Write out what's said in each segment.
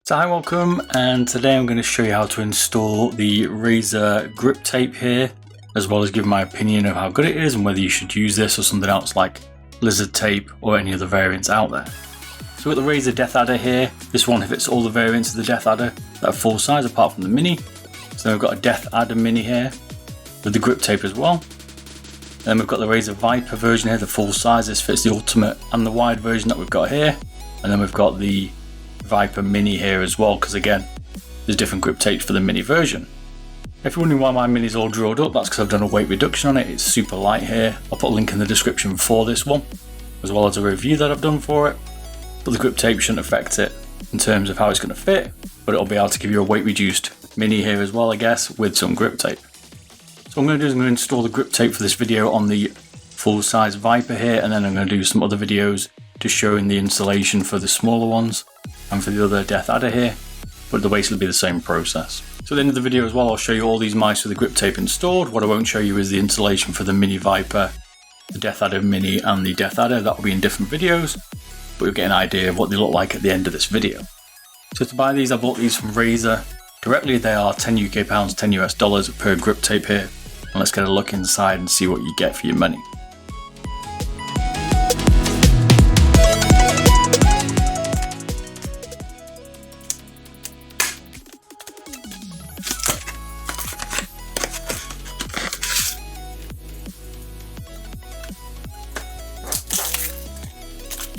So hi, welcome, and today I'm going to show you how to install the Razer grip tape here, as well as give my opinion of how good it is and whether you should use this or something else like lizard tape or any other variants out there. So we've got the Razer Deathadder here. This one fits all the variants of the Deathadder that are full size apart from the mini. So we've got a Deathadder mini here with the grip tape as well. Then we've got the Razer Viper version here, the full size. This fits the ultimate and the wide version that we've got here. And then we've got the Viper mini here as well, because again, there's different grip tapes for the mini version. If you're wondering why my mini's all drilled up, that's because I've done a weight reduction on it. It's super light here. I'll put a link in the description for this one, as well as a review that I've done for it. But the grip tape shouldn't affect it in terms of how it's going to fit, but it'll be able to give you a weight reduced mini here as well, I guess, with some grip tape. So what I'm going to do is I'm going to install the grip tape for this video on the full size Viper here, and then I'm going to do some other videos just showing the installation for the smaller ones and for the other Deathadder here, but they'll basically be the same process. So at the end of the video as well, I'll show you all these mice with the grip tape installed. What I won't show you is the installation for the mini Viper, the Deathadder mini and the Deathadder. That will be in different videos, but you'll get an idea of what they look like at the end of this video. So to buy these, I bought these from Razer directly. They are 10 UK pounds, 10 US dollars per grip tape here. And let's get a look inside and see what you get for your money.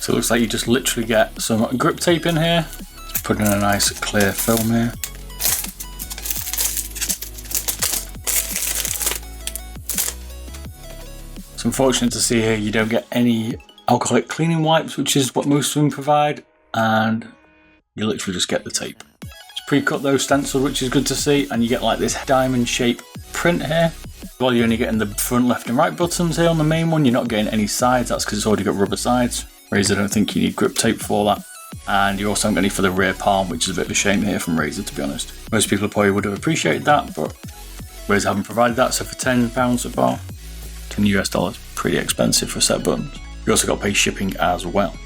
So it looks like you just literally get some grip tape in here. Just put in a nice clear film here. It's unfortunate to see here you don't get any alcoholic cleaning wipes, which is what most of them provide, and you literally just get the tape. It's pre-cut though, stenciled, which is good to see, and you get like this diamond shape print here. Well, you're only getting the front, left and right buttons here on the main one. You're not getting any sides, that's because it's already got rubber sides. Razer don't think you need grip tape for that. And you also haven't got any for the rear palm, which is a bit of a shame here from Razer, to be honest. Most people probably would have appreciated that, but Razer haven't provided that. So for £10 so far, 10 US dollars, pretty expensive for a set of buttons. You also got to pay shipping as well.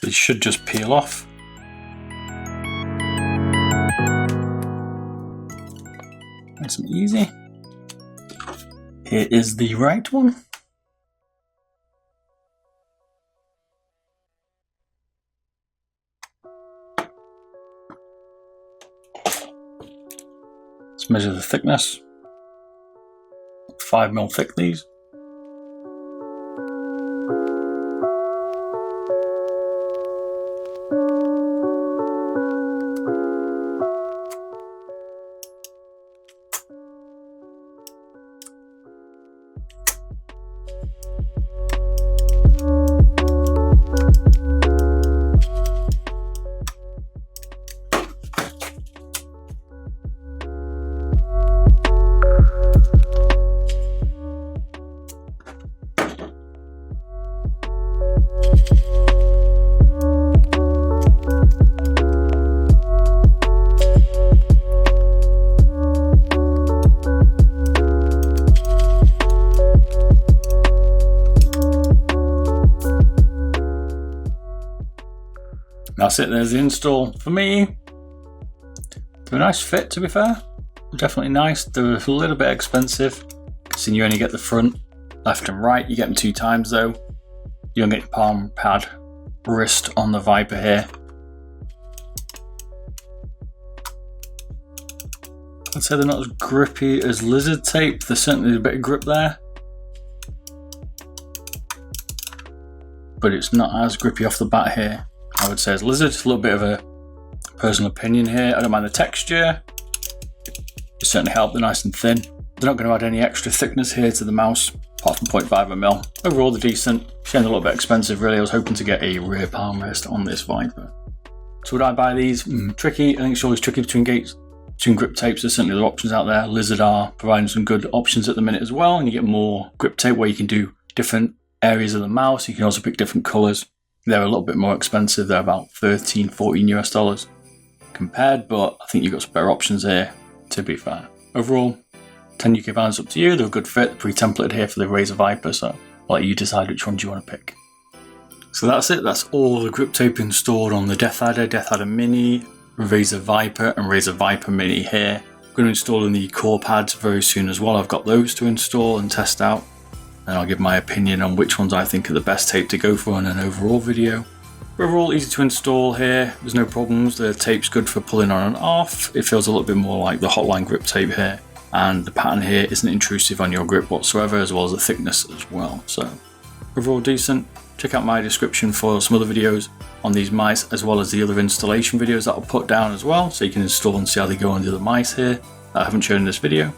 They should just peel off. Nice and easy. Here is the right one. Let's measure the thickness. 5mm thick these. That's it, there's the install. For me, they're a nice fit, to be fair. Definitely nice. They're a little bit expensive, considering you only get the front, left and right. You get them 2 times though. You don't get your palm pad wrist on the Viper here. I'd say they're not as grippy as lizard tape. There's certainly a bit of grip there, but it's not as grippy off the bat here, I would say, as lizard. It's a little bit of a personal opinion here. I don't mind the texture. It certainly helped. They're nice and thin. They're not going to add any extra thickness here to the mouse, apart from 0.5mm. Overall, they're decent. Shame they're a little bit expensive, really. I was hoping to get a rear palm rest on this Viper. So would I buy these? Tricky. I think it's always tricky between grip tapes. There's certainly other options out there. Lizard are providing some good options at the minute as well, and you get more grip tape where you can do different areas of the mouse. You can also pick different colors. They're a little bit more expensive. They're about 13, 14 US dollars compared, but I think you've got some better options here, to be fair. Overall, 10 UK pounds up to you. They're a good fit. They're pre-templated here for the Razer Viper, so I'll let you decide which ones you want to pick. So that's it. That's all the grip tape installed on the Deathadder, Deathadder Mini, Razer Viper and Razer Viper Mini here. I'm going to install in the core pads very soon as well. I've got those to install and test out, and I'll give my opinion on which ones I think are the best tape to go for in an overall video. Overall easy to install here, there's no problems. The tape's good for pulling on and off. It feels a little bit more like the Hotline grip tape here, and the pattern here isn't intrusive on your grip whatsoever, as well as the thickness as well. So overall decent. Check out my description for some other videos on these mice, as well as the other installation videos that I'll put down as well, so you can install and see how they go on the other mice here that I haven't shown in this video.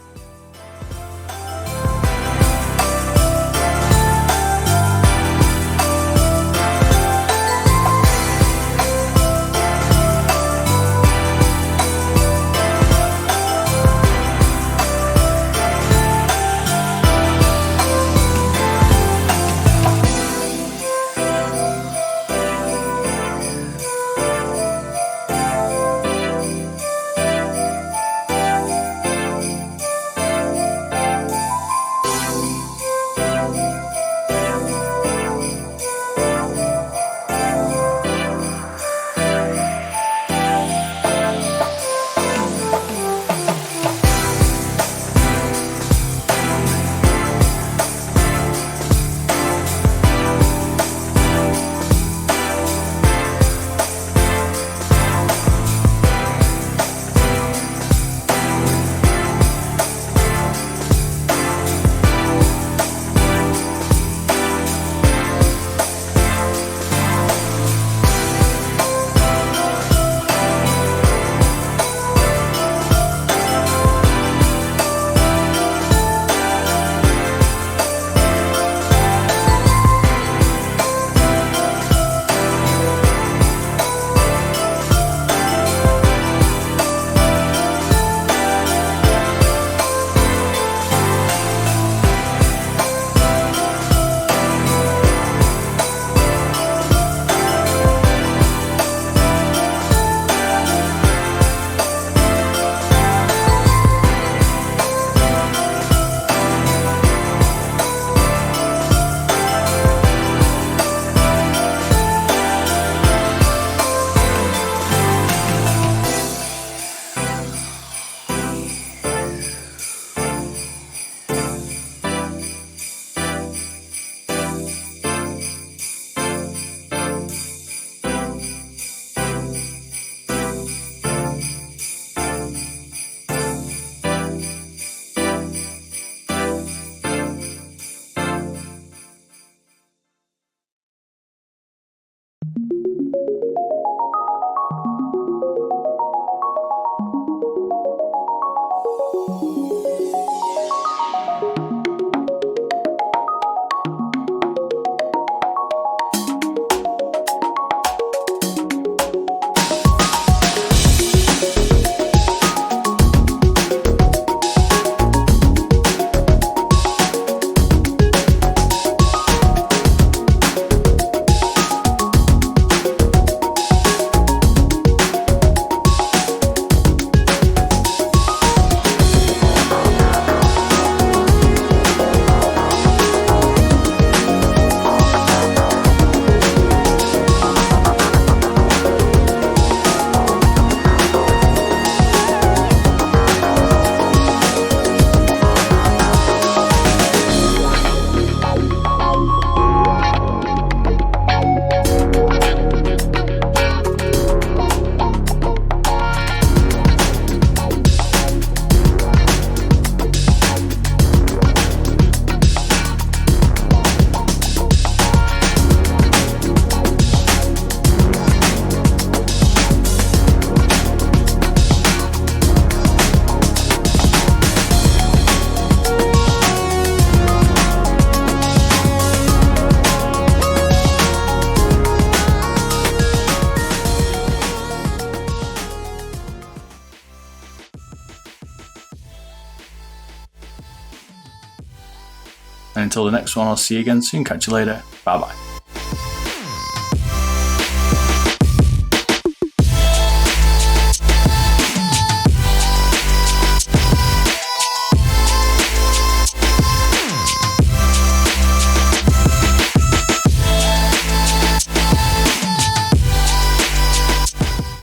And until the next one, I'll see you again soon. Catch you later. Bye bye.